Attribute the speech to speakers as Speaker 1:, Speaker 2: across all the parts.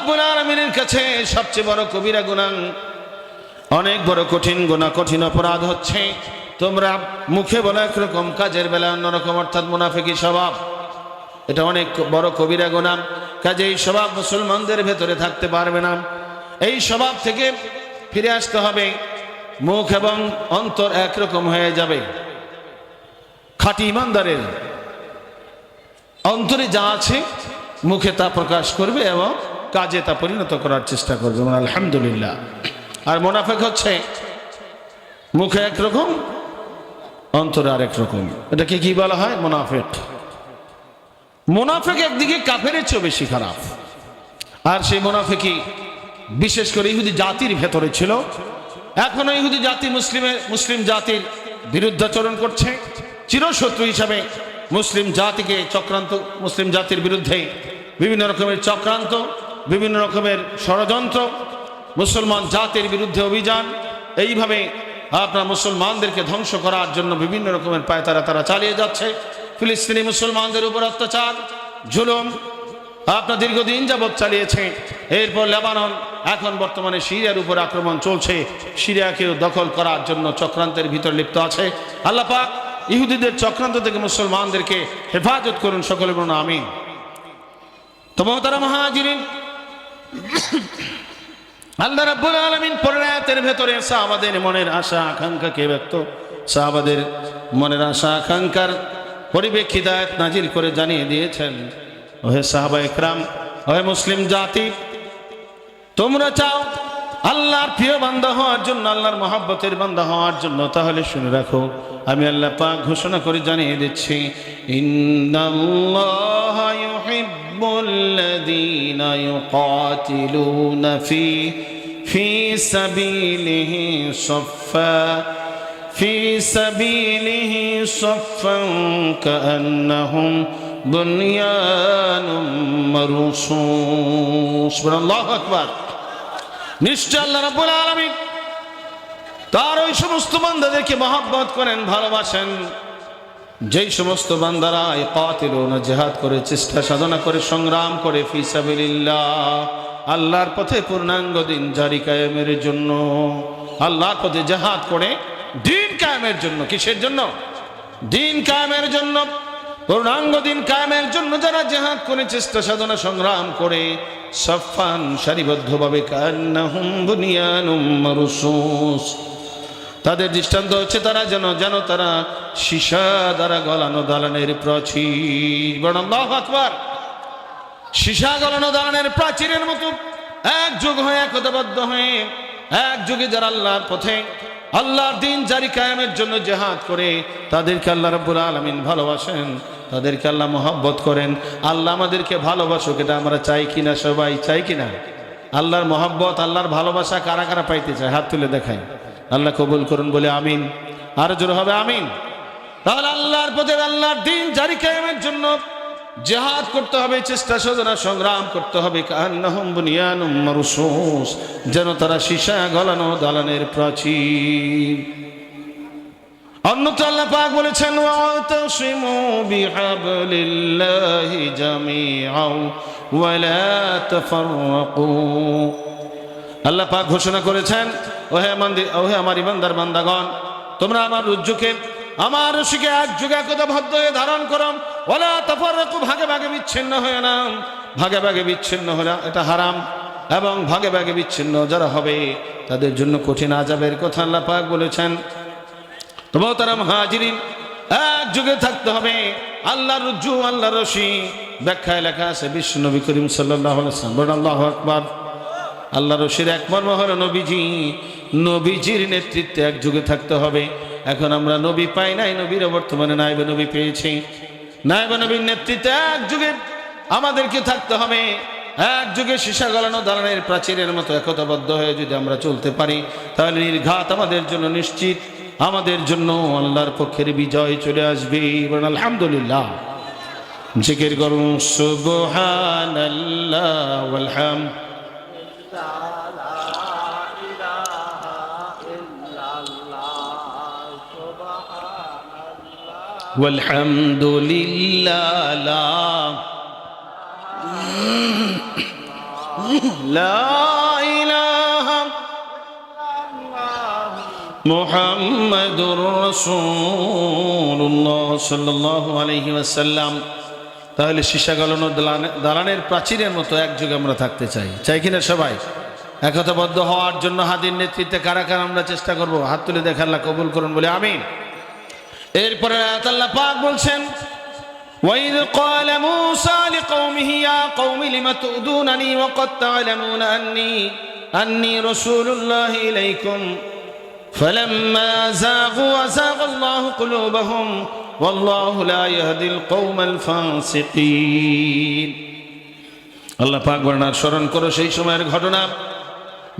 Speaker 1: রাব্বুল আলামিনের কাছে সবচেয়ে বড় কবিরা গুনাহ, অনেক বড় কঠিন গুনাহ, কঠিন অপরাধ হচ্ছে তোমরা মুখে বলা একরকম, কাজের বেলা অন্যরকম, অর্থাৎ মুনাফিকি স্বভাব। এটা অনেক বড় কবিরা গুনাহ। কাজে এই স্বভাব মুসলমানদের ভেতরে থাকতে পারবে না। এই স্বভাব থেকে ফিরে আসতে হবে। মুখ এবং অন্তর একরকম হয়ে যাবে। খাঁটি ইমানদারের অন্তরে যা আছে মুখে তা প্রকাশ করবে এবং কাজে তা পরিণত করার চেষ্টা করবে। আলহামদুলিল্লাহ। আর মুনাফিক হচ্ছে মুখে একরকম, অন্তরে আরেক রকম। এটাকে কি বলা হয়? মুনাফিক। মুনাফিক একদিকে কাফেরের চেয়ে বেশি খারাপ। আর সেই মুনাফিকই বিশেষ করে ইহুদি জাতির ভেতরে ছিল। এখনো ইহুদি জাতি মুসলিম জাতির বিরুদ্ধাচরণ করছে। চিরশত্রু হিসাবে মুসলিম জাতিকে চক্রান্ত, মুসলিম জাতির বিরুদ্ধে বিভিন্ন রকমের চক্রান্ত, বিভিন্ন রকমের ষড়যন্ত্র, মুসলমান জাতির বিরুদ্ধে অভিযান, এইভাবে আপনার মুসলমানদেরকে ধ্বংস করার জন্য বিভিন্ন রকমের পায়তারা তারা চালিয়ে যাচ্ছে। ফিলিস্তিনি মুসলমানদের উপর অত্যাচার, জুলুম আপনার দীর্ঘদিন যাবৎ চালিয়েছে। এরপর লেবানন, এখন বর্তমানে সিরিয়ার উপর আক্রমণ চলছে। সিরিয়াকেও দখল করার জন্য চক্রান্তের ভিতর লিপ্ত আছে। আল্লাহ পাক ইহুদিদের চক্রান্ত থেকে মুসলমানদেরকে হেফাজত করুন। সকলে বলুন আমিন। তো মুহতারাম মুহাজিরিন, আল্লাহ রাব্বুল আলামিন পরের আয়াতের ভেতরে সাহাবাদের মনের আশা আকাঙ্ক্ষাকে ব্যক্ত, সাহাবাদের মনের আশা আকাঙ্ক্ষার পরিপ্রেক্ষিতে আয়াত নাজিল করে জানিয়ে দিয়েছেন, ওহে সাহাবা ইকরাম, ওহে মুসলিম জাতি, তোমরা চাও আল্লাহর প্রিয় বান্দা হওয়ার জন্য, আল্লাহর মহব্বতের বান্দা হওয়ার জন্য, তাহলে শুনে রাখো, আমি আল্লাহ পাক ঘোষণা করে জানিয়ে দিচ্ছি, ইন্নাল্লাহা ইউহিব্বুল্লাযীনা ইউকাতিলুনা ফি সাবিলিহি সাফফান কাআন্নাহুম বুনয়ানুম মারসুস। সুবহানাল্লাহু আকবার। নিশ্চয় আল্লাহ রাব্বুল আলামিন তার ওই সমস্ত বান্দাদেরকে মহব্বত করেন, ভালোবাসেন, যেই সমস্ত বান্দারা ইকাতিলুনা, জিহাদ করে, চেষ্টা সাধনা করে, সংগ্রাম করে, ফি সাবিলিল্লাহ, আল্লাহর পথে পূর্ণাঙ্গ দিন জারি কায়েমের জন্য, আল্লাহর পথে জিহাদ করে দিন কায়েমের জন্য। কিসের জন্য? দিন কায়েমের জন্য, পূর্ণাঙ্গ দিন কায়েমের জন্য যারা জিহাদ করে, চেষ্টা সাধনা সংগ্রাম করে, সাফফান, সারিবদ্ধভাবে, কান্নাহুম বুনিয়ানুম মারসুস, তাদের দৃষ্টান্ত হচ্ছে তারা যেন তারা সীসা দ্বারা গলানো দালানের প্রাচীর। আল্লাহু আকবার। সীসা গলানো দালানের প্রাচীরের মতো একযোগ হয়ে, একতাবদ্ধ হয়ে, একযোগে যারা আল্লাহর পথে, আল্লাহর দিন জারি কায়েমের জন্য জিহাদ করে, তাদেরকে আল্লাহ রাব্বুল আলামিন ভালোবাসেন, তাদেরকে আল্লাহ মহব্বত করেন। আল্লাহ আমাদেরকে ভালোবাসুক, এটা আমরা চাই কিনা? সবাই চাই কিনা? আল্লাহর মহব্বত, আল্লাহর ভালোবাসা কারা কারা পাইতে চায়? হাত তুলে দেখাই। আল্লাহ কবুল করুন বলে আমিন। আরো জোরে হবে আমিন। তাহলে আল্লাহর পথে, আল্লাহর দিন জারি কায়েমের জন্য জিহাদ করতে হবে, চেষ্টা সাধনা সংগ্রাম করতে হবে। কান্নাহুম বুনিয়ানুম মারসুস, যেন তারা সীসা গলানো দালানের প্রাচীর। অন্যত্র আল্লাহ পাক বলেছেন, ওয়াতাসিমু বিহাবলিল্লাহি জামিআন ওয়া লা তাফাররাকু। আল্লাহ পাক ঘোষণা করেছেন, ওহে আমার ইমানদার বান্দাগণ, তোমরা আমার রজ্জুকে, আমার রশিকে একযোগে একতাবদ্ধ হয়ে ধারণ করো। ওয়া লা তাফাররাকু, ভাগে ভাগে বিচ্ছিন্ন হয়ে না। ভাগে ভাগে বিচ্ছিন্ন হলে এটা হারাম, এবং ভাগে ভাগে বিচ্ছিন্ন যারা হবে তাদের জন্য কঠিন আযাবের কথা আল্লাহ পাক বলেছেন। তো মুহতারাম মুহাজিরিন, একযোগে থাকতে হবে। আল্লাহর রজ্জু, আল্লাহর রশি, ব্যাখ্যায় লেখা আছে বিশ্ব নবী করিম সাল্লাল্লাহু আলাইহি ওয়াসাল্লাম। আল্লাহু আকবার। আল্লাহর রশির এক মর্ম হলো নবীজি, নবীজির নেতৃত্বে একযোগে থাকতে হবে। এখন আমরা নবী পাই নাই, নবীর বর্তমানে নায়েবে নবী পেয়েছি। নায়েবে নবীর নেতৃত্বে একযোগে আমাদেরকে থাকতে হবে। একযোগে সীসা গলানো দালানের প্রাচীরের মতো একতাবদ্ধ হয়ে যদি আমরা চলতে পারি, তাহলে নির্ঘাত আমাদের জন্য নিশ্চিত, আমাদের জন্য আল্লাহর পক্ষের বিজয় চলে আসবে। আলহামদুলিল্লাহ। জিকির করুন সুবহানাল্লাহ ওয়াল হামদ। والحمد لله لا লা ইলাহা মুহাম্মাদুর রাসূলুল্লাহ সাল্লাল্লাহু আলাইহি ওয়াসাল্লাম। তাহলে সীসা গলানো দালানের প্রাচীরের মতো একযোগে আমরা থাকতে চাই, চাই কিনা সবাই? একতাবদ্ধ হওয়ার জন্য হাদির নেতৃত্বে কারা কারা আমরা চেষ্টা করব? হাত তুলে দেখে আল্লাহ কবুল করুন বলে আমিন। এরপরে আয়াত আল্লাহ পাক বলছেন, وَإِذْ قَالَ مُوسَى لِقَوْمِهِ يَا قَوْمِ لِمَ تُؤْذُونَنِي وَقَدْ تَعْلَمُونَ أَنِّي رَسُولُ اللَّهِ إِلَيْكُمْ فَلَمَّا زَاغُوا أَزَاغَ اللَّهُ قُلُوبَهُمْ وَاللَّهُ لَا يَهْدِي الْقَوْمَ الْفَاسِقِينَ। আল্লাহ পাক বর্ণনার স্মরণ করো সেই সময়ের ঘটনা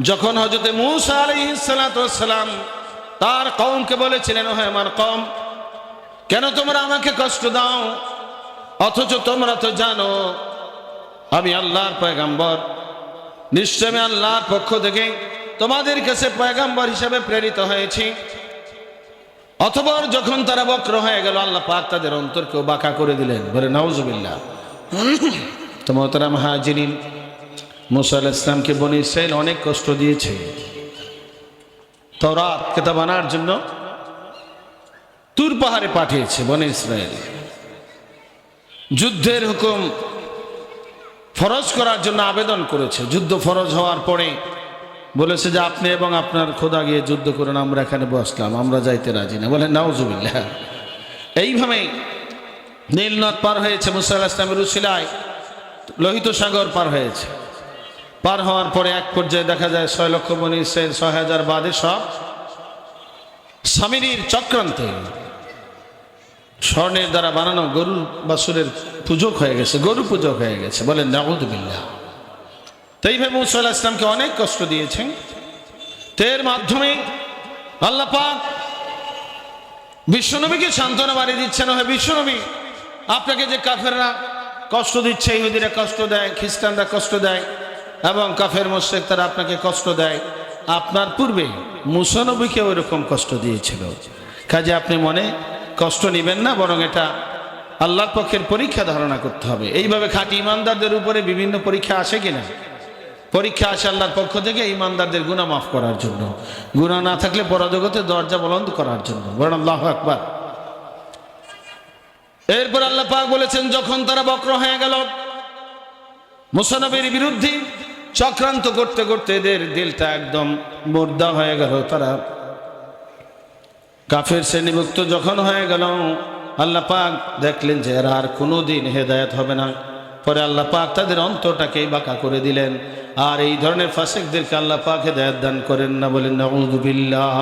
Speaker 1: যখন হযরত মূসা আলাইহিস সালাতু ওয়াস সালাম তার কওমকে বলেছিলেন, হে আমার কওম, কেন তোমরা আমাকে কষ্ট দাও, অথচ তোমরা তো জানো আমি আল্লাহর পয়গম্বর, নিশ্চয় আমি আল্লাহর পক্ষ থেকে তোমাদের কাছে পয়গম্বর হিসেবে প্রেরিত হয়েছি। অতঃপর যখন তারা বক্র হয়ে গেল, আল্লাহ পাক তাদের অন্তরকেও বাঁকা করে দিলেন। বলে নাউজুবিল্লাহ। তো মোহতারাম হাজিরিন, মূসা আলাইহিস সালামকে বনী ইসরাইল অনেক কষ্ট দিয়েছে। তাওরাত কিতাব আনার জন্য তুর পাহাড়ে পাঠিয়েছে বনী ইসরাইল। যুদ্ধের হুকুম ফরজ করার জন্য আবেদন করেছে। যুদ্ধ ফরজ হওয়ার পরে বলেছে যে আপনি এবং আপনার খোদা গিয়ে যুদ্ধ করুন, আমরা এখানে বসলাম, আমরা যাইতে রাজি না। বলে নাউজুবিল্লাহ। এইভাবে নীল নদ পার হয়েছে মূসা আলাইহিস সালামের উসিলায়, লোহিত সাগর পার হয়েছে। পার হওয়ার পরে এক পর্যায়ে দেখা যায় 6 লক্ষ বনী ইসরাইল 6000 বাদে সব সামিরির চক্রান্তে স্বর্ণের দ্বারা বানানো গরু বাছুরের পূজক হয়ে গেছে, গরু পূজক হয়ে গেছে। বলেন নাউযুবিল্লাহ। তো এইভাবে মূসা আলাইহিস সালামকে অনেক কষ্ট দিয়েছেন। এর মাধ্যমে আল্লাহ পাক বিশ্বনবীকে সান্ত্বনা বাড়ি দিচ্ছেন, হে বিশ্বনবী, আপনাকে যে কাফেররা কষ্ট দিচ্ছে, ইহুদিরা কষ্ট দেয়, খ্রিস্টানরা কষ্ট দেয় এবং কাফের মুশরিক তারা আপনাকে কষ্ট দেয়, আপনার পূর্বে মূসা নবীকে ওইরকম কষ্ট দিয়েছিল। কাজে আপনি মনে কষ্ট নেবেন না, বরং এটা আল্লাহর পক্ষের পরীক্ষা ধারণা করতে হবে। এইভাবে খাঁটি ইমানদারদের উপরে বিভিন্ন পরীক্ষা আসে কিনা? পরীক্ষা আসে আল্লাহর পক্ষ থেকে ইমানদারদের গুনাহ মাফ করার জন্য, গুনাহ না থাকলে পরজগতে দরজা বুলন্দ করার জন্য। বলেন আল্লাহু আকবার। এরপর আল্লাহ পাক বলেছেন, যখন তারা বক্র হয়ে গেল, মূসা নবীর বিরুদ্ধে চক্রান্ত করতে করতে এদের দিলটা একদম মুর্দা হয়ে গেল। তারা কাফের শ্রেণীভুক্ত যখন হয়ে গেল, আল্লাহ পাক দেখলেন যে এরা আর কোনোদিন হেদায়েত হবে না। পরে আল্লাহ পাক তাদের অন্তরটাকেই বাঁকা করে দিলেন। আর এই ধরনের ফাসিকদেরকে আল্লাহ পাক হেদায়েত দান করেন না। বলেন নাউযুবিল্লাহ।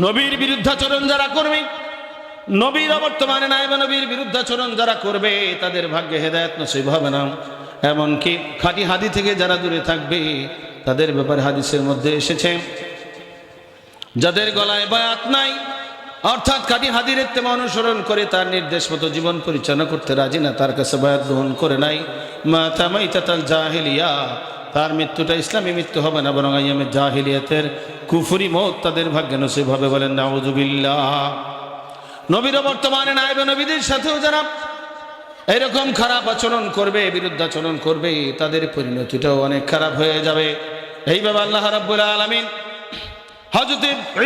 Speaker 1: নবীর বিরুদ্ধাচরণ যারা করবে, নবীর বর্তমানে নায়েবে নবীর বিরুদ্ধাচরণ যারা করবে, তাদের ভাগ্যে হেদায়েত নসিব হবে না। এমনকি খাঁটি হাদি থেকে যারা দূরে থাকবে, তাদের ব্যাপারে হাদিসের মধ্যে এসেছে, যাদের গলায় বায়াত নাই, অর্থাৎ খাঁটি হাদির ইত্তেমা অনুসরণ করে তার নির্দেশ মতো জীবন পরিচালনা করতে রাজি না, তার কাছে বায়াত গ্রহণ করে নাই, মাতা মাইতাতাল জাহিলিয়া, তার মৃত্যুটা ইসলামী মৃত্যু হবে না, বরং আইয়ামে জাহিলিয়াতের কুফরি মওত তাদের ভাগ্যে নসিব হবে। বলেন নাউযুবিল্লাহ। নবীর বর্তমানে নায়েবে নবীদের সাথেও যারা এরকম খারাপ আচরণ করবে, বিরুদ্ধাচরণ করবে, তাদের পরিণতিটাও অনেক খারাপ হয়ে যাবে। এইভাবে আল্লাহ রাব্বুল আলামিন হযরত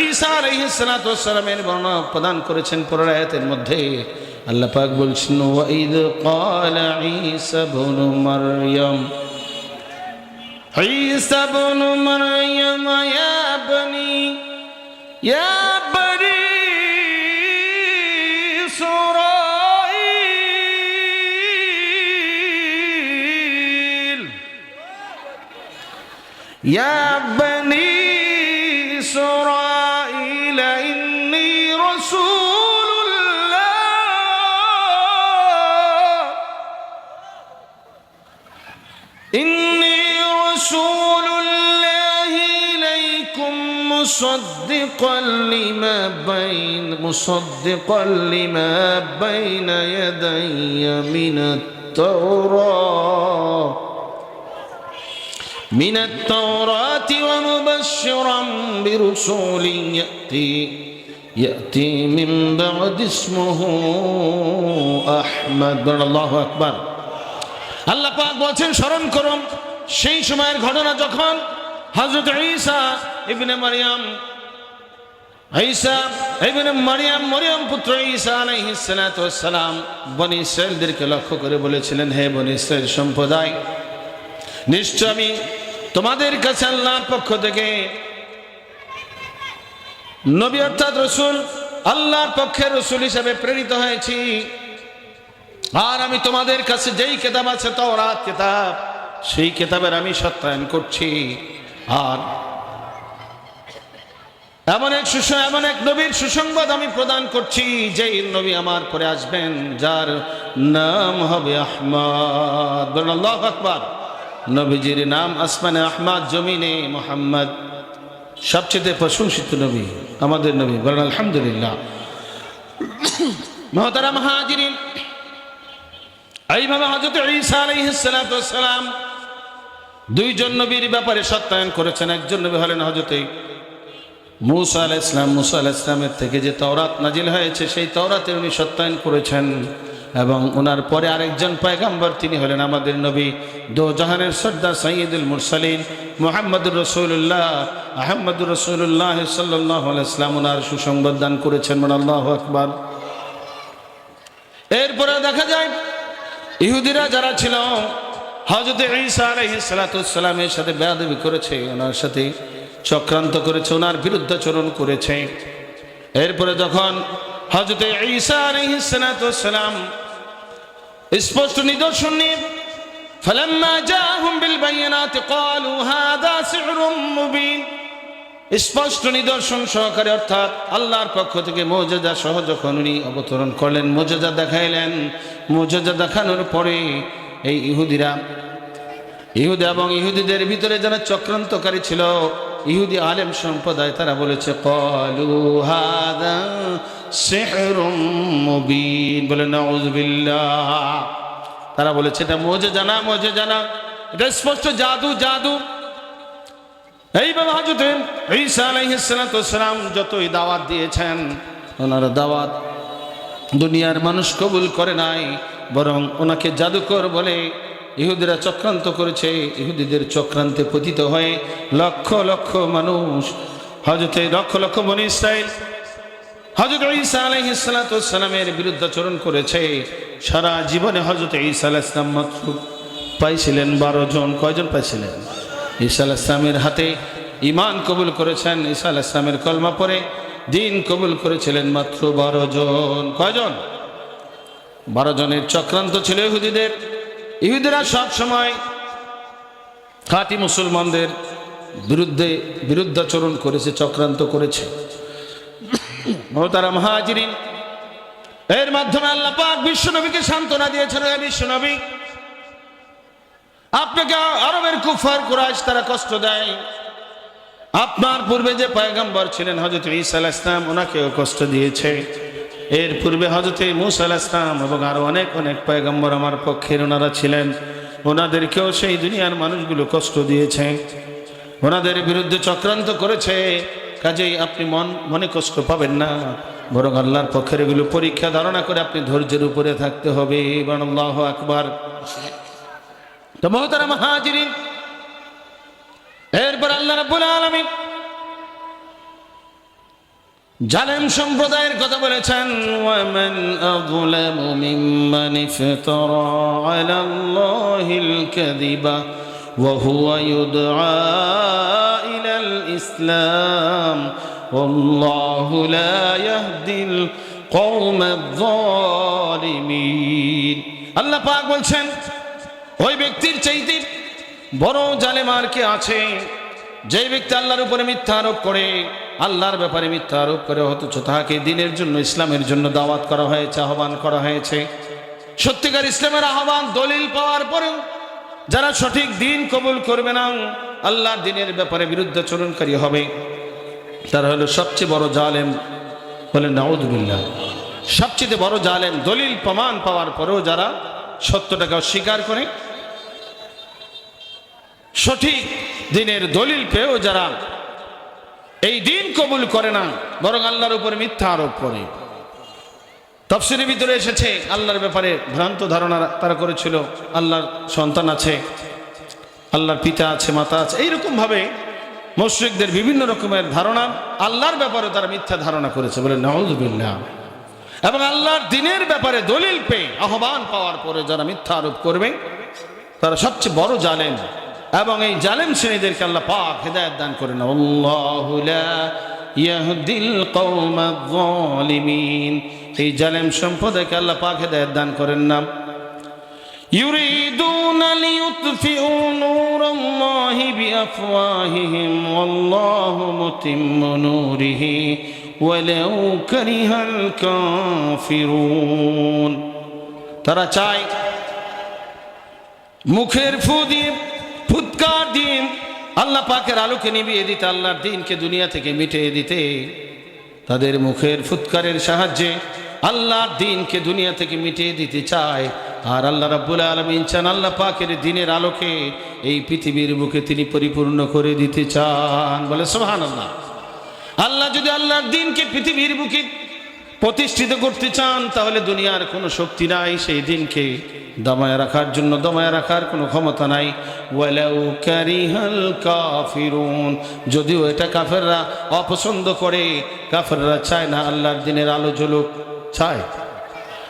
Speaker 1: ঈসা আলাইহিস সালাতু ওয়াস সালামের বর্ণনা প্রদান করেছেন পরের আয়াতের মধ্যে। আল্লাহ পাক বলছেন, ওয়া ইয ক্বালা ঈসা ইবনু মারইয়াম, ঈসা ইবনু মারইয়াম ইয়া বনি يا بني إسرائيل إني رسول الله إليكم مصدقا لما بين يدي من التوراة ومبشرا برسول يأتي من بعد اسمه أحمد। الله أكبر। আল্লাহ পাক বলছেন স্মরণ করুন সেই সময়ের ঘটনা যখন হযরত ঈসা ইবনে মারইয়াম মরিয়ম পুত্র ঈসা আলাইহিস সালাতু ওয়াস সালাম বনি ইসরাঈলদেরকে লক্ষ্য করে বলেছিলেন, হে বনি ইসরাঈল সম্প্রদায়, নিশ্চয় আমি তোমাদের কাছে আল্লাহর পক্ষ থেকে নবী অর্থাৎ রাসূল, আল্লাহর পক্ষে রাসূল হিসেবে প্রেরিত হয়েছি। আর আমি তোমাদের কাছে যেই কিতাব আছে তাওরাত কিতাব, সেই কিতাবের আমি সত্যায়ন করছি। আর এমন এক নবীর সুসংবাদ আমি প্রদান করছি, যেই নবী আমার পরে আসবেন, যার নাম হবে আহমদ। বলুন আল্লাহু আকবার। নবীজির নাম আসমানে আহমদ, জমিনে মুহাম্মদ। সবচেয়ে প্রশংসিত নবী আমাদের নবী। বলুন আলহামদুলিল্লাহ। মুহতারাম হাজিরিন, এইভাবে হযরত ঈসা আলাইহিস সালাতু ওয়াস সালাম দুইজন নবীর ব্যাপারে সত্যায়ন করেছেন। একজন নবী হলেন হযরত মুসা আলাইহিস সালাম। মুসা আলাইহিস সালামের থেকে যে তাওরাত নাজিল হয়েছে সেই তাওরাতের উনি সত্যায়ন করেছেন। এবং ওনার পরে আরেকজন পয়গম্বর, তিনি হলেন আমাদের নবী, দো জাহানের সর্দার সাইয়্যিদুল মুরসালিন মুহাম্মদুর রাসূলুল্লাহ আহমদুর রাসূলুল্লাহ সাল্লাল্লাহু আলাইহি ওয়াসাল্লাম ওনার সুসংবাদ দান করেছেন। আল্লাহু আকবার। এরপরে দেখা যায় ইহুদিরা যারা ছিল হযরত ঈসা আলাইহিস সালাতু ওয়াস সালামের সাথে বেয়াদবি করেছে, ওনার সাথে চক্রান্ত করেছে, ওনার বিরুদ্ধাচরণ করেছে। এরপরে যখন হযরত ঈসা আলাইহিস সালাতু ওয়াস সালাম স্পষ্ট নিদর্শন নিয়ে ফালাম্মা জাআহুম বিল বায়িনাতি ক্বালু হাযা সিহরুম মুবিন, স্পষ্ট নিদর্শন সহকারে অর্থাৎ আল্লাহর পক্ষ থেকে মুজিজা সহ যখন উনি অবতরণ করলেন, মুজিজা দেখাইলেন, মুজিজা দেখানোর পরে এই ইহুদি এবং ইহুদিদের ভিতরে যারা চক্রান্তকারী ছিল, ইহুদি আলেম সম্প্রদায়, তারা বলেছে ক্বালু হাযা সিহরুম মুবিন। বলে নাউযুবিল্লাহ। তারা বলেছে এটা মুজিজা না, এটা স্পষ্ট জাদু। এইভাবে হযরত ঈসা আলাইহিস সালাতু ওয়াস সালাম যতই দাওয়াত দিয়েছেন, ওনার দাওয়াত দুনিয়ার মানুষ কবুল করে নাই, বরং ওনাকে জাদুকর বলে ইহুদিরা চক্রান্ত করেছে। ইহুদিদের চক্রান্তে পতিত হয়ে লক্ষ লক্ষ মানুষ, লক্ষ বনী ইসরাঈল হযরত ঈসা আলাইহিস সালাতু ওয়াস সালামের বিরুদ্ধাচরণ করেছে। সারা জীবনে হযরত ঈসা আলাইহিস সালাম মাত্র পাইছিলেন 12 জন। কয়জন পাইছিলেন? ঈসা আলাইহিস সালামের হাতে ঈমান কবুল করেছেন, ঈসা আলাইহিস সালামের কলমা পড়ে দিন কবুল করেছিলেন মাত্র 12 জন। কয়জন? 12 জনের চক্রান্ত ছিল ইহুদিদের। ইহুদিরা সব সময় খাঁটি মুসলমানদের বিরুদ্ধাচরণ করেছে, চক্রান্ত করেছে। মুহতারাম হাজিরিন, এর মাধ্যমে আল্লাহ পাক বিশ্বনবীকে সান্ত্বনা দিয়েছেন, হে বিশ্বনবী, আপনাকে আরবের কুফার কুরাইশ তারা কষ্ট দেয়। আপনার পূর্বে যে পয়গম্বর ছিলেন হযরত ঈসা আলাইহিস সালাম, ওনাকেও কষ্ট দিয়েছে। এর পূর্বে হযরত মুসা আলাইহিস সালাম এবং আরো অনেক পয়গম্বর আমার পক্ষের ওনারা ছিলেন, ওনাদেরকেও সেই দুনিয়ার মানুষগুলো কষ্ট দিয়েছে, ওনাদের বিরুদ্ধে চক্রান্ত করেছে। কাজেই আপনি মনে কষ্ট পাবেন না, বরং আল্লাহর পক্ষের এগুলো পরীক্ষা ধারণা করে আপনি ধৈর্যের উপরে থাকতে হবে। আল্লাহু আকবার। তো মুহতারাম হাজিরিন, এরপর আল্লাহ রাব্বুল আলামিন জালেম সম্প্রদায়ের কথা বলেছেন, ওয়ামান আযলামু মিম্মান ইফতারা আলাল্লাহিল কাযিবা ওয়া হুয়া ইউদআ ইলাল ইসলাম ওয়াল্লাহু লা ইয়াহদিল কওমায যালিমিন। আল্লাহ পাক বলছেন, ওই ব্যক্তির চাইতে বড় জালেম আর কে আছে, যে ব্যক্তি আল্লাহর উপরে মিথ্যা আরোপ করে, আল্লাহর ব্যাপারে মিথ্যা আরোপ করে, অথচ তাহাকে দ্বীনের জন্য, ইসলামের জন্য দাওয়াত করা হয়েছে, আহ্বান করা হয়েছে। সত্যিকার ইসলামের আহ্বান দলিল পাওয়ার পরেও যারা সঠিক দিন কবুল করবে না, আল্লাহর দ্বীনের ব্যাপারে বিরুদ্ধাচরণকারী হবে, তারা হলো সবচেয়ে বড় জালেম। বলেন নাউযুবিল্লাহ। সবচেয়ে বড় জালেম, দলিল প্রমাণ পাওয়ার পরেও যারা সত্যটাকে অস্বীকার করে, সঠিক দিনের দলিল পেয়েও যারা এই দিন কবুল করে না, বরং আল্লাহর উপরে মিথ্যা আরোপ করে। তাফসীরের ভিতরে এসেছে আল্লাহর ব্যাপারে ভ্রান্ত ধারণা তারা করেছিল, আল্লাহর সন্তান আছে, আল্লাহর পিতা আছে, মাতা আছে, এইরকম ভাবে মুশরিকদের বিভিন্ন রকমের ধারণা, আল্লাহর ব্যাপারে তারা মিথ্যা ধারণা করেছে, বলে নাউযুবিল্লাহ। এবং আল্লাহর দ্বীনের ব্যাপারে দলিল পেয়ে আহ্বান পাওয়ার পরে যারা মিথ্যা আরোপ করবে তারা সবচেয়ে বড় জালেম। এবং এই জালেম শ্রেণীদেরকে আল্লাহ পাক হেদায়েত দান করেন। আল্লাহু লা ইয়াহদিল কওমায যালিমিন, এই জালেম সম্প্রদায়কে আল্লাহ পাক হেদায়েত দান করেন না। يريدون ليطفئوا نور الله بأفواههم والله متم نوره ولو كره الكافرون। তারা চায় মুখের ফু দিয়ে, ফুৎকার দিয়ে আল্লাহ পাকের আলোকে নিভিয়ে দিতে, আল্লাহর দ্বীনকে দুনিয়া থেকে মিটিয়ে দিতে। তাদের মুখের ফুৎকারের সাহায্যে আল্লাহর দ্বীনকে দুনিয়া থেকে মিটিয়ে দিতে চায়। আর আল্লাহ রাব্বুল আলামিন চান আল্লাহ পাকের দ্বীনের আলোকে এই পৃথিবীর বুকে তিনি পরিপূর্ণ করে দিতে চান, বলে সুবহানাল্লাহ। আল্লাহ যদি আল্লাহর দ্বীনকে পৃথিবীর বুকে প্রতিষ্ঠিত করতে চান তাহলে দুনিয়ার কোনো শক্তি নাই সেই দ্বীনকে দমায় রাখার জন্য, দমায় রাখার কোনো ক্ষমতা নাই। ওয়ালাউ কারিহাল কাফিরুন, যদিও এটা কাফেররা অপছন্দ করে, কাফেররা চায় না আল্লাহর দ্বীনের আলো জ্বলুক, চায়।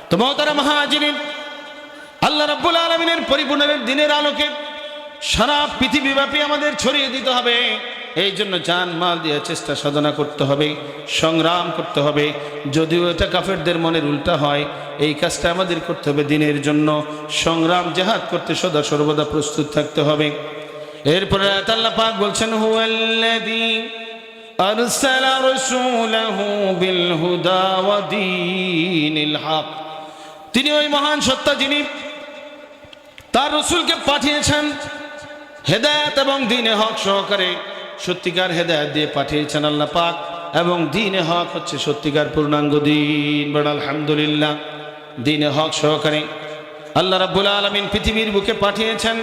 Speaker 1: তো মুহতারাম মুহাজিরিন, আল্লাহ রাব্বুল আলামিনের পরিপূর্ণ দ্বীনের আলোকে সারা পৃথিবীব্যাপী আমাদের ছড়িয়ে দিতে হবে। এই জন্য জান মাল দিয়ে চেষ্টা সাধনা করতে হবে, সংগ্রাম করতে হবে। যদিও এটা কাফেরদের মনের উল্টা হয়, এই কাজটা আমাদের করতে হবে দ্বীনের জন্য। সংগ্রাম জিহাদ করতে সদা সর্বদা প্রস্তুত থাকতে হবে। এরপরে আল্লাহ পাক বলছেন হুয়াল্লাযী আরসালা রাসূলাহু বিল হুদা ওয়া দীনিল হক, তিনি ওই মহান সত্তা যিনি তার রাসূলকে পাঠিয়েছেন হেদায়েত এবং দ্বীনে হক সহকারে, সত্যিকার হেদায়েত দিয়ে পাঠিয়েছেন আল্লাহ পাক। এবং দ্বীনে হক হচ্ছে সত্যিকার পূর্ণাঙ্গ দ্বীন। বড় আলহামদুলিল্লাহ, দ্বীনে হক সহকারে আল্লাহ রাব্বুল আলামিন পৃথিবীর বুকে পাঠিয়েছেন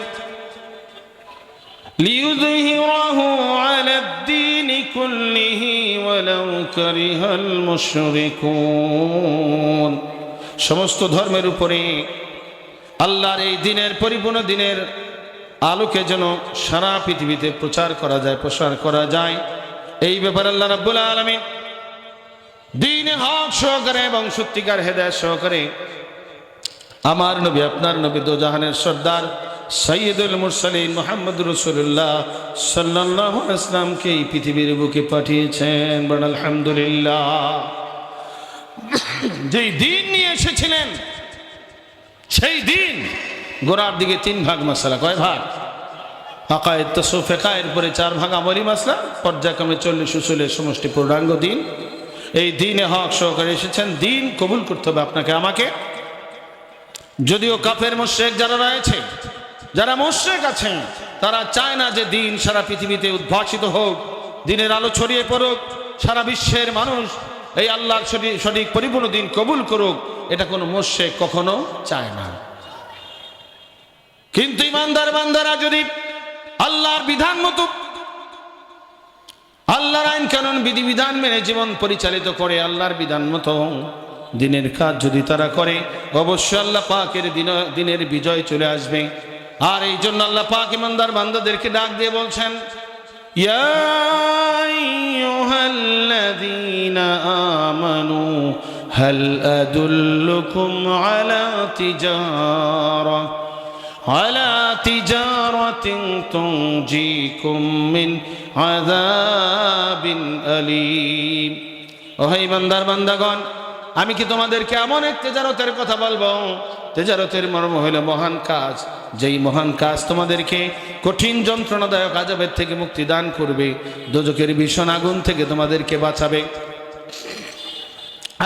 Speaker 1: লিইয়ুযহিরাহু আলাদ-দীনি কুল্লিহি ওয়ালাউ কারিহাল মুশরিকুন, সমস্ত ধর্মের উপরে আল্লাহর এই দ্বীনের পরিপূর্ণ দ্বীনের আলোকে যেন সারা পৃথিবীতে প্রচার করা যায়, প্রসার করা যায়। এই ব্যাপারে আল্লাহ রাব্বুল আলামিন দ্বীনে হক সহকারে এবং সত্যিকার হেদায়েত সহকারে আমার নবী, আপনার নবী, দো জাহানের সর্দার সাইয়্যিদুল মুরসালিন মুহাম্মদুর রাসূলুল্লাহ সাল্লাল্লাহু আলাইহি ওয়াসাল্লামকে এই পৃথিবীর বুকে পাঠিয়েছেন। বলেন আলহামদুলিল্লাহ। যেই দ্বীন নিয়ে এসেছিলেন সেই দ্বীন গোড়ার দিকে 3 ভাগ মাসআলা, কয় ভাগ? আকায়েদ, তাসawwুফ, ফিকহ, এরপরে 4 ভাগ আমলি মাসলা, পর্যায়ক্রমে 40 উসুলের সমষ্টি পূর্ণাঙ্গ দ্বীন। এই দ্বীনে হক সহকারে এসেছেন। দ্বীন কবুল করতে হবে আপনাকে আমাকে। যদিও কাফের মুশরিক যারা রয়েছে, যারা মুশরিক আছেন, তারা চায় না যে দ্বীন সারা পৃথিবীতে উদ্ভাসিত হোক, দ্বীনের আলো ছড়িয়ে পড়ুক, সারা বিশ্বের মানুষ এই আল্লাহর সঠিক পরিপূর্ণ দ্বীন কবুল করুক। এটা কোনো মুশরিক কখনো চায় না। কিন্তু ইমানদার বান্দারা যদি আল্লাহর বিধান মতো, আল্লাহর আইন কানুন বিধিবিধান মেনে জীবন পরিচালিত করে, আল্লাহর বিধান মতো দ্বীনের কাজ যদি তারা করে, অবশ্যই আল্লাহ পাকের দ্বীনের বিজয় চলে আসবে। আর এই জন্য আল্লাহ পাক ইমানদার বান্দাদেরকে ডাক দিয়ে বলছেন, ইয়া আইয়ুহাল্লাযীনা আমানু হাল আদুল্লুকুম আলা তিজারাতিন তুনজিকুম মিন আযাবিন আলীম। ও হে ইমানদার বান্দাগণ, আমি কি তোমাদেরকে এমন এক তেজারতের কথা বলবো? তেজারতের মর্ম হলো মহান কাজ, যেই মহান কাজ তোমাদেরকে কঠিন যন্ত্রণাদায়ক আযাবের থেকে মুক্তি দান করবে, দোজখের ভীষণ আগুন থেকে তোমাদেরকে বাঁচাবে।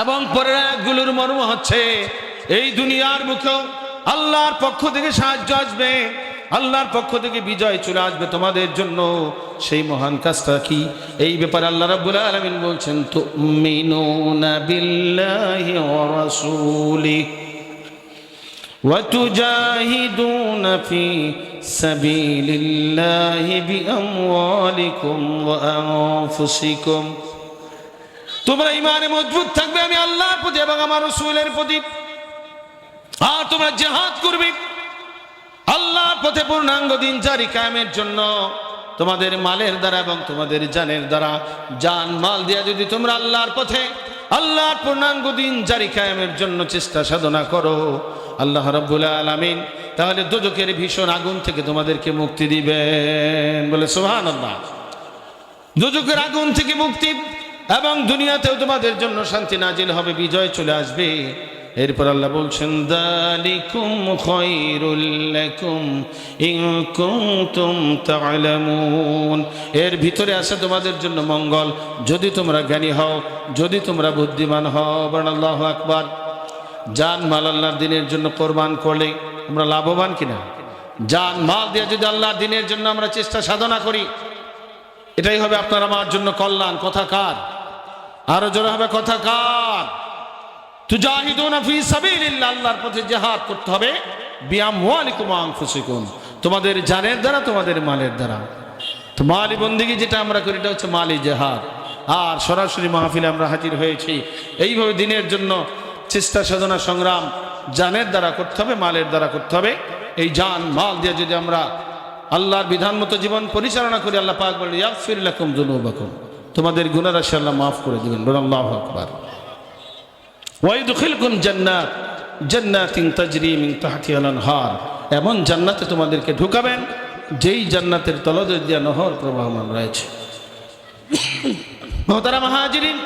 Speaker 1: এবং পরের আয়াতগুলোর মর্ম হচ্ছে এই দুনিয়ার বুকে আল্লাহর পক্ষ থেকে সাহায্য আসবে, আল্লাহর পক্ষ থেকে বিজয় চলে আসবে তোমাদের জন্য। সেই মহান কাজটা কি? এই ব্যাপারে আল্লাহ রাব্বুল আলামিন বলছেন, তুমিনুনা বিল্লাহি ওয়া রাসূলিহি ওয়া তুজাহিদুনা ফি সাবিলিল্লাহি বিআমওয়ালিকুম ওয়া আনফুসিকুম। তোমরা ঈমানে মজবুত থাকবে, আমি আল্লাহর প্রতি এবং আমার রাসূলের প্রতি, আর তোমরা জিহাদ করবে আল্লাহর পথে পূর্ণাঙ্গ দিন জারি কায়েমের জন্য তোমাদের মালের দ্বারা এবং তোমাদের জানের দ্বারা। জান মাল দিয়ে যদি তোমরা আল্লাহর পথে আল্লাহর পূর্ণাঙ্গ দিন জারি কায়েমের জন্য চেষ্টা সাধনা করো, আল্লাহ রাব্বুল আলামিন তাহলে দোজখের ভীষণ আগুন থেকে তোমাদেরকে মুক্তি দিবেন। বলে সুবহানাল্লাহ। দোজখের আগুন থেকে মুক্তি এবং দুনিয়াতেও তোমাদের জন্য শান্তি নাজিল হবে, বিজয় চলে আসবে। এরপর আল্লাহ বলছেন যালিকুম খায়রুল লাকুম ইন কুনতুম তা'লামুন, এর ভিতরে আছে তোমাদের জন্য মঙ্গল যদি তোমরা জ্ঞানী হও, যদি তোমরা বুদ্ধিমান হও। বলেন আল্লাহু আকবার। জান মাল আল্লাহর দ্বীনের জন্য কোরবান করলে আমরা লাভবান কিনা? জান মাল দিয়ে যদি আল্লাহর দ্বীনের জন্য আমরা চেষ্টা সাধনা করি, এটাই হবে আপনার আমার জন্য কল্যাণ। কথা কার? আরো জোরে হবে কথা কার? তুজাহিদুনা ফি সাবিলিল্লাহ, আল্লাহর পথে জিহাদ করতে হবে। বিআমওয়ালিকুম ওয়া আনফুসিকুম, তোমাদের জানের দ্বারা তোমাদের মালের দ্বারা। তো মালি বন্দেগী যেটা আমরা করি এটা হচ্ছে মালি জিহাদ। আর সরাসরি মাহফিলে আমরা হাজির হয়েছি এইভাবে দিনের জন্য চেষ্টা সাধনা সংগ্রাম জানের দ্বারা করতে হবে, মালের দ্বারা করতে হবে। এই জান মাল দিয়ে যদি আমরা আল্লাহর বিধান মতো জীবন পরিচালনা করি, আল্লাহ পাক বলেন ইয়াগফির লাকুম যুনুবাকুম, তোমাদের গুনাহ রাশি আল্লাহ মাফ করে দিবেন। বলেন আল্লাহু আকবার। ওয়াইদখিলকুম জান্নাত জান্নাতিন তাজরি মিন তাহতিহাল আনহার, এমন জান্নাতে তোমাদেরকে ঢুকাবেন যেই জান্নাতের তলদেশ দিয়ে নহর প্রবাহমান রয়েছে। মুহতারাম হাজিরিন,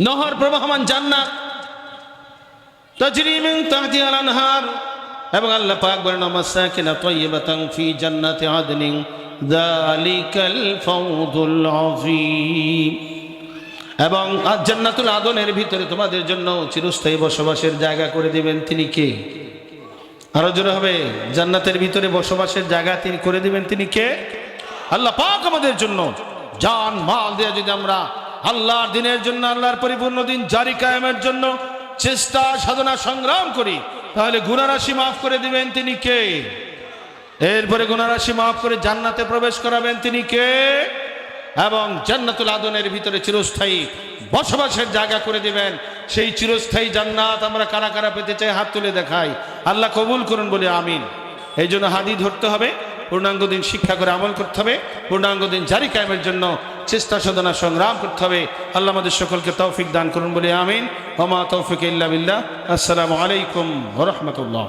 Speaker 1: নহর প্রবাহমান জান্নাত তাজরি মিন তাহতিহাল আনহার, এবং আল্লাহ পাক বলেন মাসাকিন তাইয়্যিবাতান ফি জান্নাতি আদনিন যালিকাল ফাওজুল আযীম, এবং জান্নাতুল আদনের ভিতরে তোমাদের জন্য চিরস্থায়ী বসবাসের জায়গা করে দিবেন। তিনি কে? আরো জোরে হবে। জান্নাতের ভিতরে বসবাসের জায়গা তিনি করে দিবেন। তিনি কে? আল্লাহ পাক। আমাদের জন্য জান মাল দিয়ে যদি আমরা আল্লাহর দিনের জন্য, আল্লাহর পরিপূর্ণ দিন জারি কায়েমের জন্য চেষ্টা সাধনা সংগ্রাম করি, তাহলে গুনাহ রাশি মাফ করে দিবেন। তিনি কে? এরপরে গুনাহ রাশি মাফ করে জান্নাতে প্রবেশ করাবেন। তিনি কে? এবং জান্নাতুল আদনের ভিতরে চিরস্থায়ী বসবাসের জায়গা করে দিবেন। সেই চিরস্থায়ী জান্নাত আমরা কারা কারা পেতে চাই? হাত তুলে দেখাই। আল্লাহ কবুল করুন বলে আমিন। এই জন্য হাদি ধরতে হবে, পূর্ণাঙ্গ দিন শিক্ষা করে আমল করতে হবে, পূর্ণাঙ্গ দিন জারি কায়েমের জন্য চেষ্টা সাধনা সংগ্রাম করতে হবে। আল্লাহ আমাদের সকলকে তৌফিক দান করুন বলে আমিন। ওয়া মা তৌফিক ইল্লা বিল্লাহ। আসসালামু আলাইকুম ওয়া রাহমাতুল্লাহ।